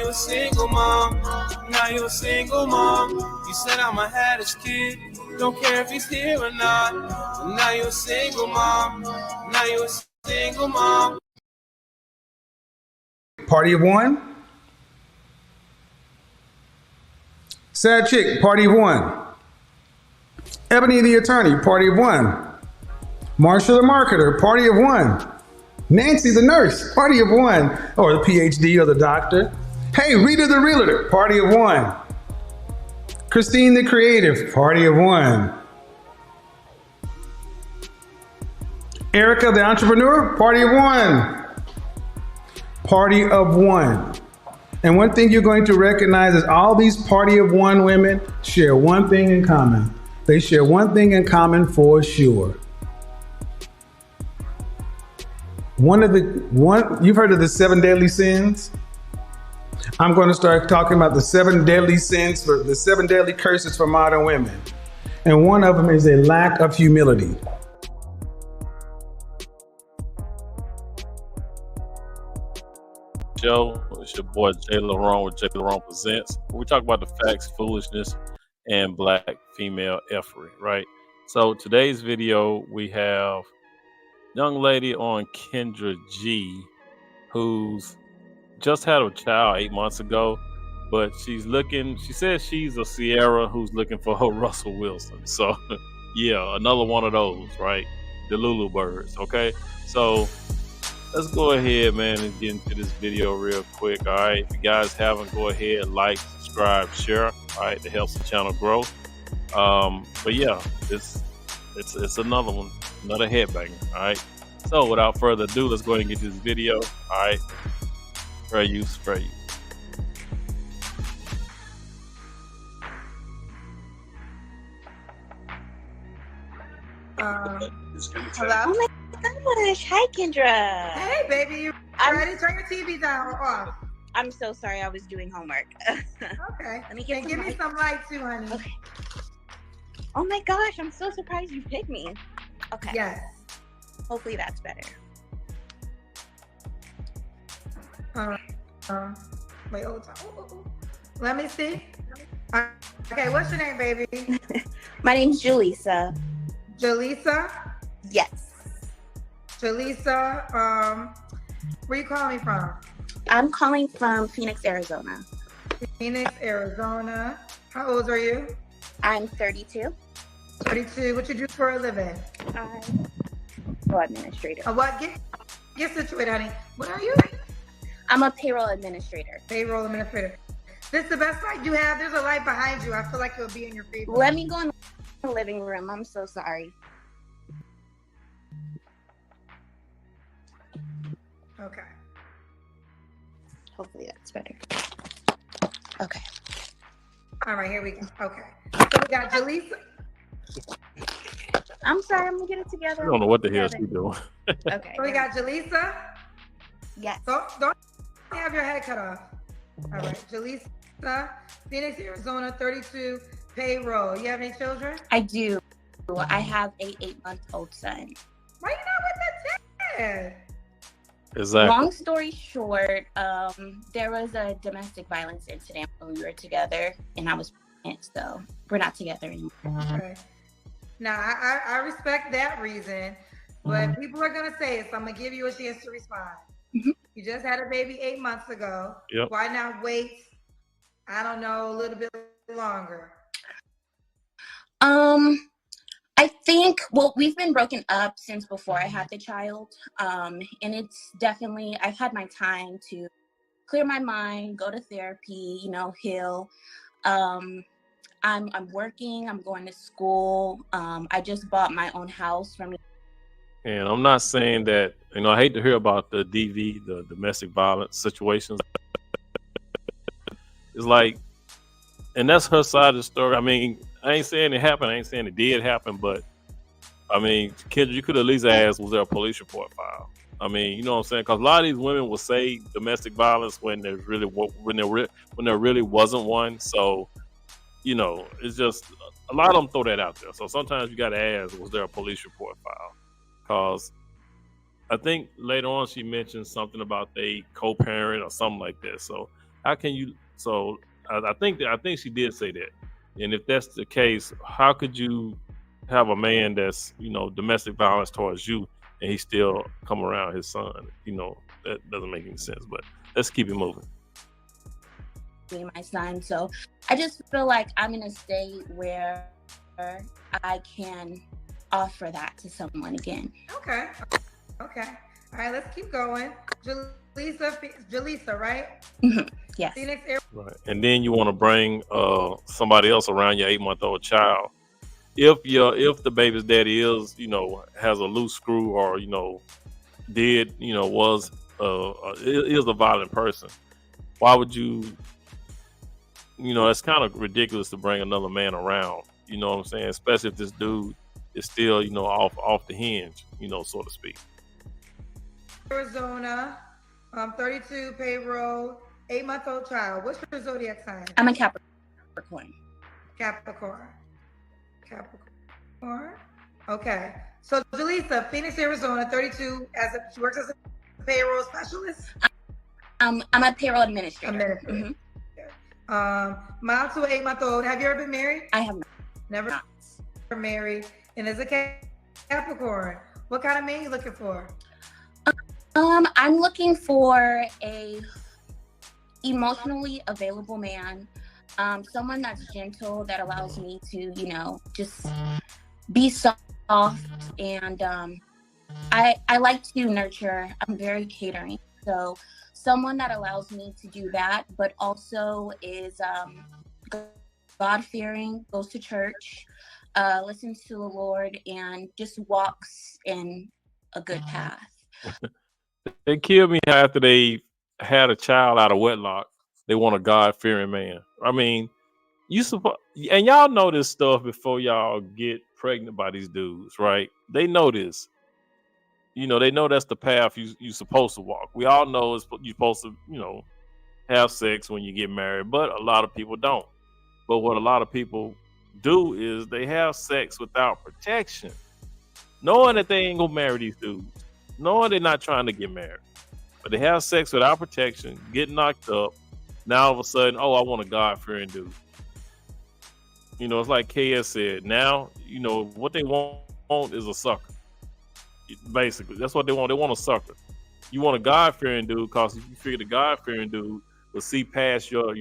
you a single mom. Now you a single mom. You said I'ma have this kid. Don't care if he's here or not. But now you a single mom. Now you a single mom. Party of one. Sad chick, party of one. Ebony the attorney, party of one. Marsha the marketer, party of one. Nancy the nurse, party of one. Or the PhD or the doctor. Hey, Rita the realtor, party of one. Christine the creative, party of one. Erica the entrepreneur, party of one. Party of one. And one thing you're going to recognize is all these party of one women share one thing in common. They share one thing in common for sure. You've heard of the 7 deadly sins? I'm going to start talking about the 7 deadly sins, the 7 deadly curses for modern women. And one of them is a lack of humility. Show. It's your boy JLerone with JLerone Presents. We talk about the facts, foolishness, and black female effery, right? So today's video, we have a young lady on Kendra G, who's just had a child 8 months ago, but she says she's a Ciara who's looking for her Russell Wilson. So yeah, another one of those, right? The Lulu birds, okay? So let's go ahead, man, and get into this video real quick. All right, if you guys haven't, go ahead, like, subscribe, share. All right, to help the channel grow. But yeah, it's another one, another headbanger. All right. So without further ado, let's go ahead and get this video. All right, fair use, fair use. Hello? Oh my gosh. Hi, Kendra. Hey, baby. You ready? Turn your TV down or off. I'm so sorry. I was doing homework. Okay. Let me get give me some light too, honey. Okay. Oh my gosh. I'm so surprised you picked me. Okay. Yes. Hopefully that's better. Wait, hold on. Ooh. Let me see. Okay, what's your name, baby? My name's Julissa. Julissa? Yes. Julissa, where you calling me from? I'm calling from Phoenix, Arizona. Phoenix, Arizona. How old are you? I'm 32. 32. What you do for a living? I'm a administrator. Get situated, honey. What are you? I'm a payroll administrator. Payroll administrator. This is the best light you have. There's a light behind you. I feel like it'll be in your favor. Let me go in the living room. I'm so sorry. Okay. Hopefully that's better. Okay. All right, here we go. Okay. So we got Julissa. I'm sorry, I'm gonna get it together. I don't know what the hell she's doing. Okay. So we got Julissa. Yes. Don't have your head cut off. All right, Julissa, Phoenix, Arizona, 32, payroll. You have any children? I do. I have a 8-month-old son. Why you not with the 10? Exactly. Long story short, there was a domestic violence incident when we were together, and I was pregnant, so we're not together anymore. Okay. Now, I respect that reason, but people are going to say it, so I'm going to give you a chance to respond. Mm-hmm. You just had a baby 8 months ago. Yep. Why not wait, I don't know, a little bit longer? I think, well, we've been broken up since before I had the child. And it's definitely, I've had my time to clear my mind, go to therapy, heal. I'm working, I'm going to school. I just bought my own house from. And I'm not saying that, I hate to hear about the DV, the domestic violence situations. It's like, and that's her side of the story. I mean, I ain't saying it happened. I ain't saying it did happen, but I mean, Kendra, you could at least ask, was there a police report filed? I mean, you know what I'm saying? Because a lot of these women will say domestic violence when there really wasn't one. So, it's just a lot of them throw that out there. So sometimes you got to ask, was there a police report filed? Because I think later on she mentioned something about they co-parent or something like that. So How can you? So I think she did say that. And if that's the case, how could you have a man that's domestic violence towards you and he still come around his son? That doesn't make any sense. But let's keep it moving. My son. So I just feel like I'm in a state where I can offer that to someone again. Okay. All right, let's keep going. Jaleesa, right? Yes. Phoenix, Right. And then you want to bring somebody else around your 8-month-old child. If the baby's daddy is has a loose screw or was is a violent person, why would you? It's kind of ridiculous to bring another man around. You know what I'm saying? Especially if this dude is still off the hinge, so to speak. Arizona, 32 payroll, 8-month-old child. What's your zodiac sign? I'm a Capricorn. Capricorn. Okay. So Jaleesa, Phoenix, Arizona, 32. She works as a payroll specialist. I'm a payroll administrator. Mm-hmm. Mom to an 8-month-old. Have you ever been married? I have not. Never married. And as a Capricorn, what kind of man you looking for? I'm looking for a emotionally available man, someone that's gentle, that allows me to, just be soft, and I like to nurture. I'm very catering, so someone that allows me to do that, but also is God-fearing, goes to church, listens to the Lord, and just walks in a good path. They killed me after they had a child out of wedlock. They want a God-fearing man. I mean, and y'all know this stuff before y'all get pregnant by these dudes, right? They know this. They know that's the path you supposed to walk. We all know you're supposed to, have sex when you get married, but a lot of people don't. But what a lot of people do is they have sex without protection, knowing that they ain't gonna marry these dudes, knowing they're not trying to get married, but they have sex without protection, get knocked up. Now all of a sudden, oh, I want a God-fearing dude. It's like KS said. Now, what they want is a sucker. Basically, that's what they want. They want a sucker. You want a God-fearing dude because you figure the God-fearing dude will see past your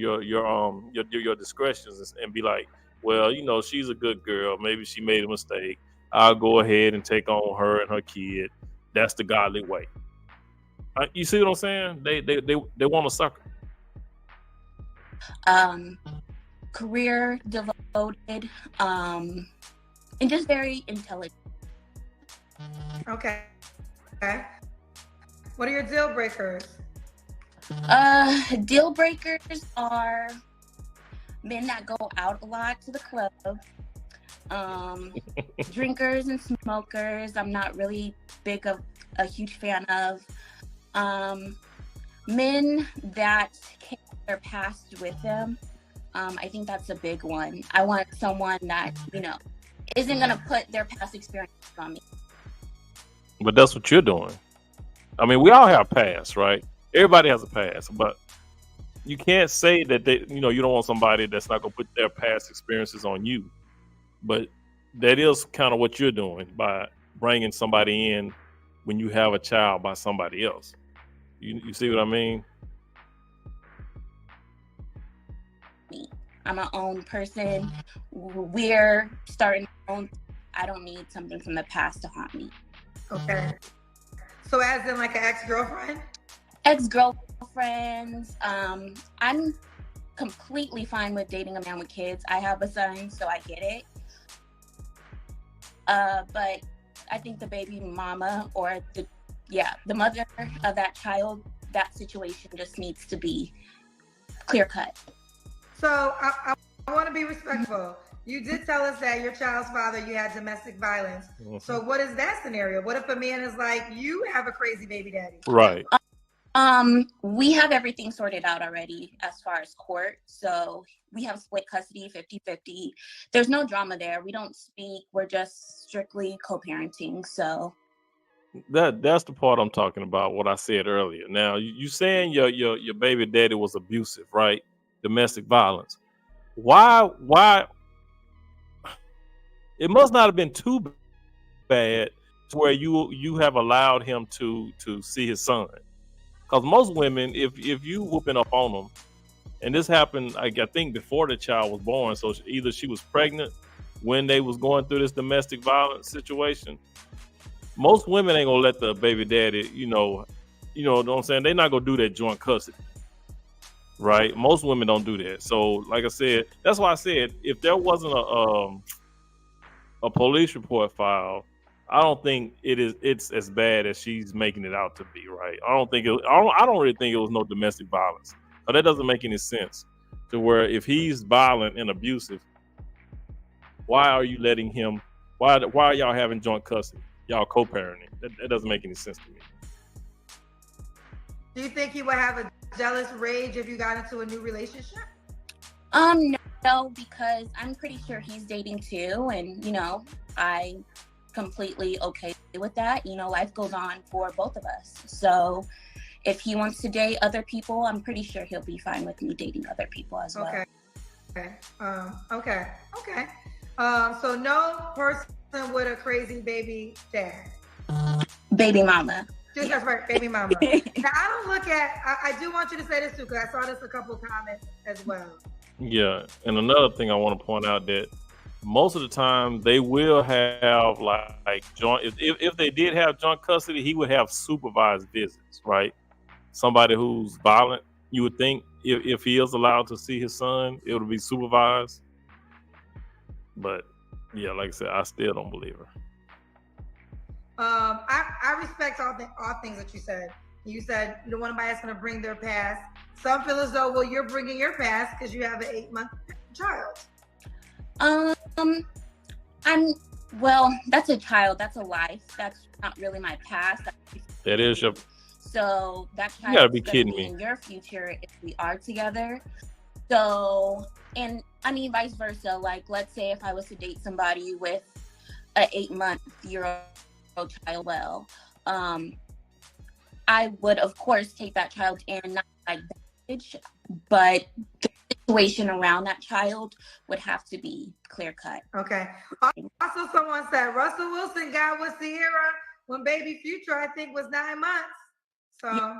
discretions and be like, well, she's a good girl. Maybe she made a mistake. I'll go ahead and take on her and her kid. That's the godly way. You see what I'm saying? They want a sucker. Career devoted, and just very intelligent. Okay. What are your deal breakers? Deal breakers are men that go out a lot to the club, drinkers and smokers. I'm not really a huge fan of. Men that carry their past with them. I think that's a big one. I want someone that, isn't going to put their past experience on me. But that's what you're doing. I mean, we all have past, right? Everybody has a past, but you can't say that you don't want somebody that's not going to put their past experiences on you. But that is kind of what you're doing by bringing somebody in when you have a child by somebody else. You see what I mean? I'm my own person. We're starting our own. I don't need something from the past to haunt me. Okay. So as in like an ex-girlfriend? Ex-girlfriends. I'm completely fine with dating a man with kids. I have a son, so I get it. But I think the baby mama or the mother of that child, that situation just needs to be clear cut. So I want to be respectful. You did tell us that your child's father, you had domestic violence. Mm-hmm. So what is that scenario? What if a man is like, you have a crazy baby daddy? Right. We have everything sorted out already as far as court. So we have split custody, 50-50. There's no drama there. We don't speak. We're just strictly co-parenting. So That's the part I'm talking about. What I said earlier. Now you saying your baby daddy was abusive, right? Domestic violence. Why? It must not have been too bad to where you have allowed him to see his son. Because most women, if you whooping up on them, and this happened, I think before the child was born, so either she was pregnant when they was going through this domestic violence situation. Most women ain't gonna let the baby daddy, you know what I'm saying? They're not gonna do that joint custody, right? Most women don't do that. So, like I said, that's why I said if there wasn't a police report filed, I don't think it's as bad as she's making it out to be, right? I don't really think it was no domestic violence. But that doesn't make any sense. To where if he's violent and abusive, why are you letting him? Why are y'all having joint custody? Y'all co-parenting. That doesn't make any sense to me. Do you think he would have a jealous rage if you got into a new relationship? No, because I'm pretty sure he's dating too, and I completely okay with that. Life goes on for both of us. So if he wants to date other people, I'm pretty sure he'll be fine with me dating other people as well. Okay. So no person with a crazy baby dad. Baby mama. That's right, baby mama. Now I don't look at. I do want you to say this too, because I saw this a couple of comments as well. Yeah, and another thing I want to point out that most of the time they will have like joint. If they did have joint custody, he would have supervised visits, right? Somebody who's violent, you would think if he is allowed to see his son, it would be supervised. But yeah, like I said, I still don't believe her. I respect all things that you said. You said you don't want anybody that's going to bring their past. Some feel as though, well, you're bringing your past because you have an 8-month child. That's a child. That's a life. That's not really my past. That is your. So that child You gotta be is kidding be me. in your future if we are together. So, and I mean vice versa. Like, let's say if I was to date somebody with an 8-month-year-old child, I would of course take that child in, not like baggage, but the situation around that child would have to be clear cut. Okay. Also, someone said Russell Wilson got with Ciara when baby Future, I think, was 9 months. So yeah,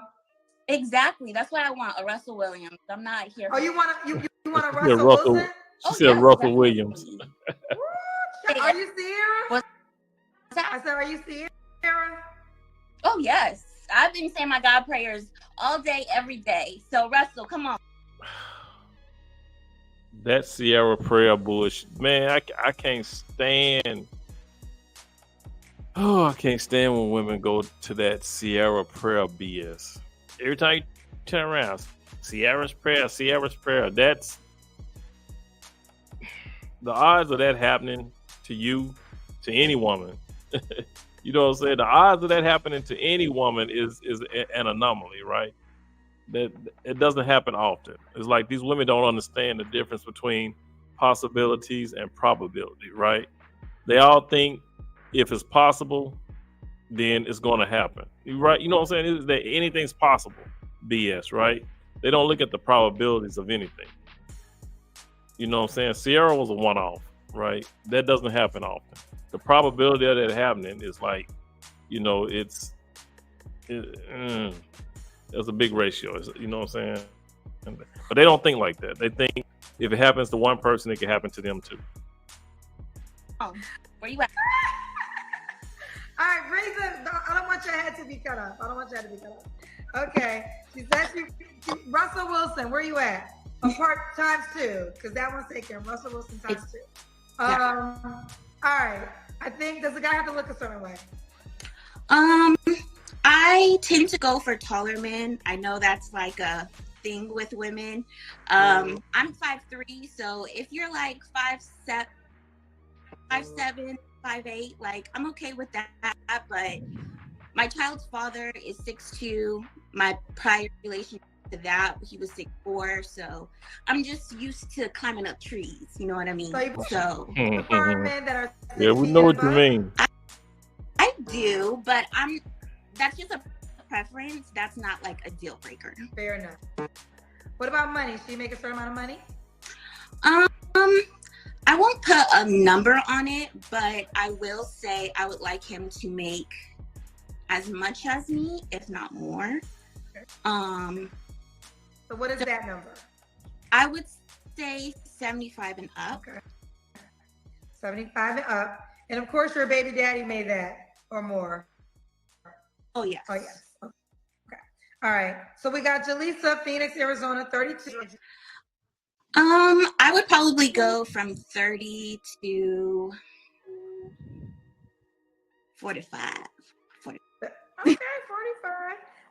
exactly. That's what I want, a Russell Williams. I'm not here. Oh, you want a Russell Wilson? She said yes, Russell definitely. Williams. Are you Ciara? What's that? I said, are you Ciara? Oh yes. I've been saying my God prayers all day, every day. So Russell, come on. That Ciara prayer bush, man, I can't stand. Oh, I can't stand when women go to that Ciara prayer BS. Every time you turn around, Ciara's prayer. That's the odds of that happening to you, to any woman. You know what I'm saying? The odds of that happening to any woman is an anomaly, right? That it doesn't happen often. It's like these women don't understand the difference between possibilities and probability, right? They all think if it's possible, then it's going to happen, right? You know what I'm saying? Is that anything's possible? BS, right? They don't look at the probabilities of anything. You know what I'm saying? Ciara was a one-off, right? That doesn't happen often. The probability of that happening is like, it's a big ratio. You know what I'm saying? But they don't think like that. They think if it happens to one person, it can happen to them too. Oh, where you at? All right, Reza, I don't want your head to be cut off. Okay. She said Russell Wilson, where you at? Part times 2, because that one's taken. Russell Wilson times 2. All right. I think, does the guy have to look a certain way? I tend to go for taller men. I know that's like a thing with women. I'm 5'3", so if you're like 5'7", 5'8", like I'm okay with that. But my child's father is 6'2". My prior relationship to that, he was 6'4", so I'm just used to climbing up trees. You know what I mean? So you prefer men that are 6 yeah, we know what you mean. I do, but that's just a preference. That's not like a deal breaker. Fair enough. What about money? Should he make a certain amount of money? I won't put a number on it, but I will say I would like him to make as much as me, if not more. Okay. So what is that number? I would say 75 and up. Okay. 75 and up. And of course your baby daddy made that or more. Oh, yes. Oh, yes. Okay. All right. So we got Jaleesa, Phoenix, Arizona, 32. I would probably go from 30 to 45. Okay, 45.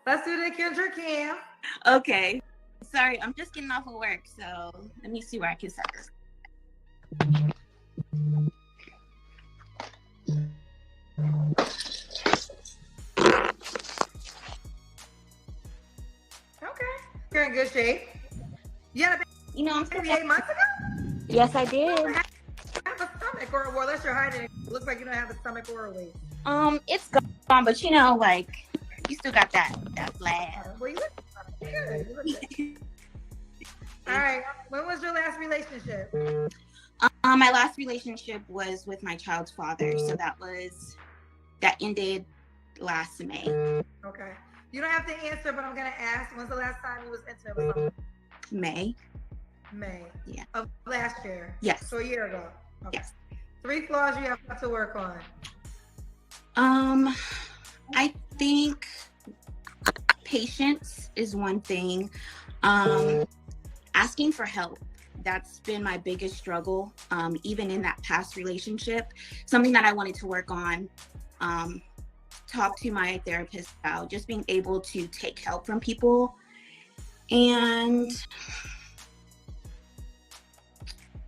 Let's do the Kendra Cam. Okay. Sorry, I'm just getting off of work, so let me see where I can set this. Okay. You're in good shape. Yeah, You know, I'm still 8 months ago? Yes, I did. You have a stomach, or well, unless you're hiding it. It looks like you don't have a stomach or a waist. It's gone, but you know, like, you still got that flag. Well, you look good. You look good. All right. When was your last relationship? My last relationship was with my child's father, so that ended last May. Okay. You don't have to answer, but I'm gonna ask. When's the last time you was intimate with someone? May. May. Yeah. Of last year. Yes. So a year ago. Okay. Yes. 3 flaws you have to work on. I think patience is one thing. Asking for help. That's been my biggest struggle. Even in that past relationship, something that I wanted to work on. Talk to my therapist about just being able to take help from people, and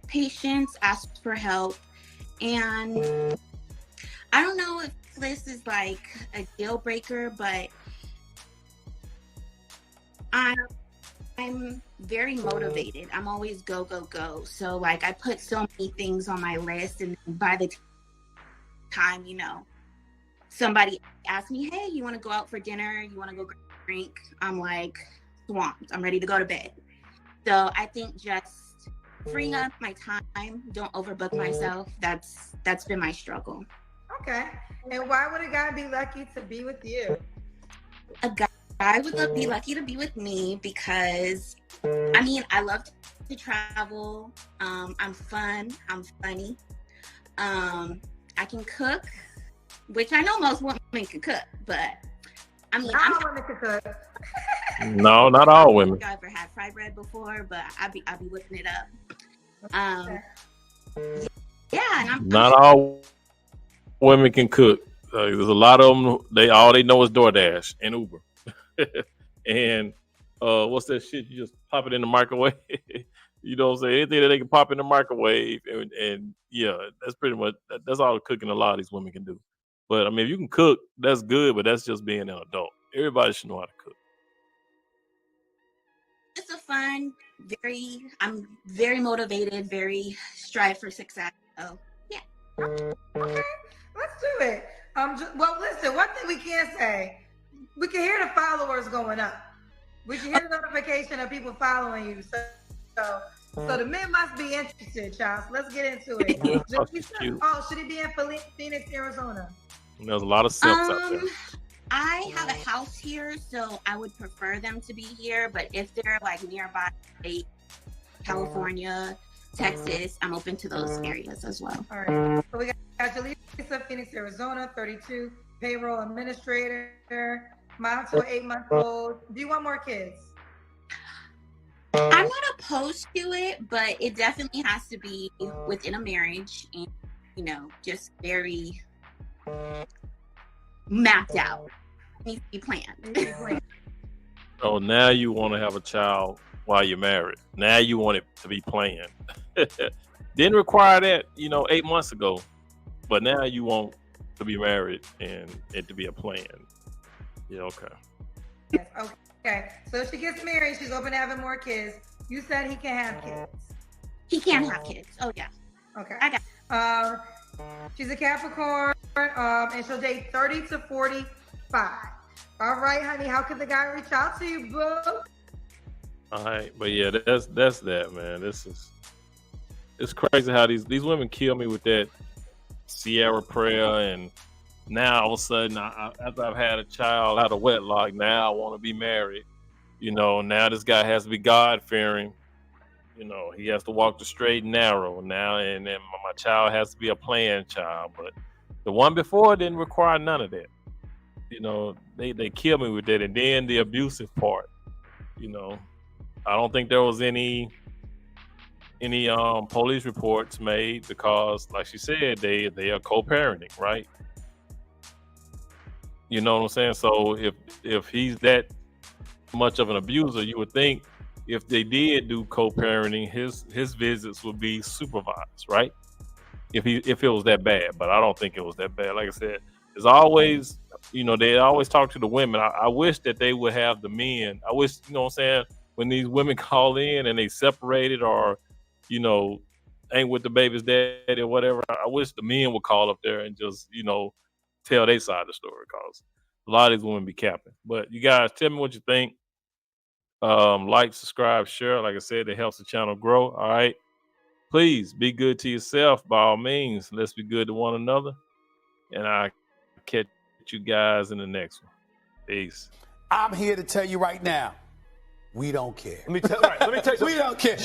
patience, ask for help. And I don't know if this is like a deal breaker, but I'm very motivated. I'm always go, go, go. So like I put so many things on my list, and by the time, you know, somebody asks me, hey, you want to go out for dinner? You want to go drink? I'm like swamped. I'm ready to go to bed. So I think just freeing up my time, don't overbook myself. That's been my struggle. Okay. And why would a guy be lucky to be with you? A guy would be lucky to be with me because, I mean, I love to travel. I'm fun. I'm funny. I can cook, which I know most women can cook, but I mean, Not all women can cook. No, not all women. I've ever had fried bread before, but I'll be whipping it up. Yeah, and I'm Not all women can cook. There's a lot of them. All they know is DoorDash and Uber. And what's that shit? You just pop it in the microwave. You know what I'm saying? Anything that they can pop in the microwave, and yeah, that's pretty much that's all the cooking a lot of these women can do. But I mean, if you can cook, that's good. But that's just being an adult. Everybody should know how to cook. It's a fun, I'm very motivated, very strive for success. So yeah. Okay, let's do it. Well, listen, one thing we can say, we can hear the followers going up. We can hear the notification of people following you. So the men must be interested, Charles. Let's get into it. Oh, should he be in Phoenix, Arizona? There's a lot of simps out there. I have a house here, so I would prefer them to be here. But if they're like nearby, California, Texas, I'm open to those areas as well. All right. So we got Jaleesa, Phoenix, Arizona, 32, payroll administrator, mom to an 8-month-old. Do you want more kids? I'm not opposed to it, but it definitely has to be within a marriage and, you know, just very mapped out. It needs to be planned. Oh, now you want to have a child while you're married. Now you want it to be planned. Didn't require that, 8 months ago, but now you want to be married and it to be a plan. Yeah, okay. Yes, okay. So if she gets married, she's open to having more kids. You said he can have kids. He can have kids. Oh yeah. Okay. I got. She's a Capricorn. and she'll date 30 to 45. All right, honey, how can the guy reach out to you, boo? All right, but yeah, that's that, man. It's crazy how these women kill me with that Ciara prayer, and now all of a sudden, after I've had a child out of wedlock, now I want to be married. You know, now this guy has to be God fearing. You know, he has to walk the straight and narrow now, and then my child has to be a planned child. But the one before didn't require none of that. You know, they kill me with that, and then the abusive part. You know, I don't think there was any police reports made because, like she said, they are co-parenting, right? You know what I'm saying? So if he's that much of an abuser, you would think if they did do co-parenting, his visits would be supervised, right? If it was that bad, but I don't think it was that bad. Like I said, there's always, you know, they always talk to the women. I wish that they would have the men. I wish, you know what I'm saying, when these women call in and they separated or, you know, ain't with the baby's daddy or whatever, I wish the men would call up there and just, you know, tell their side of the story, because a lot of these women be capping. But you guys tell me what you think. Like, subscribe, share. Like I said, it helps the channel grow. All right. Please be good to yourself by all means. Let's be good to one another. And I catch you guys in the next one. Peace. I'm here to tell you right now, we don't care. Let me tell you, we don't care.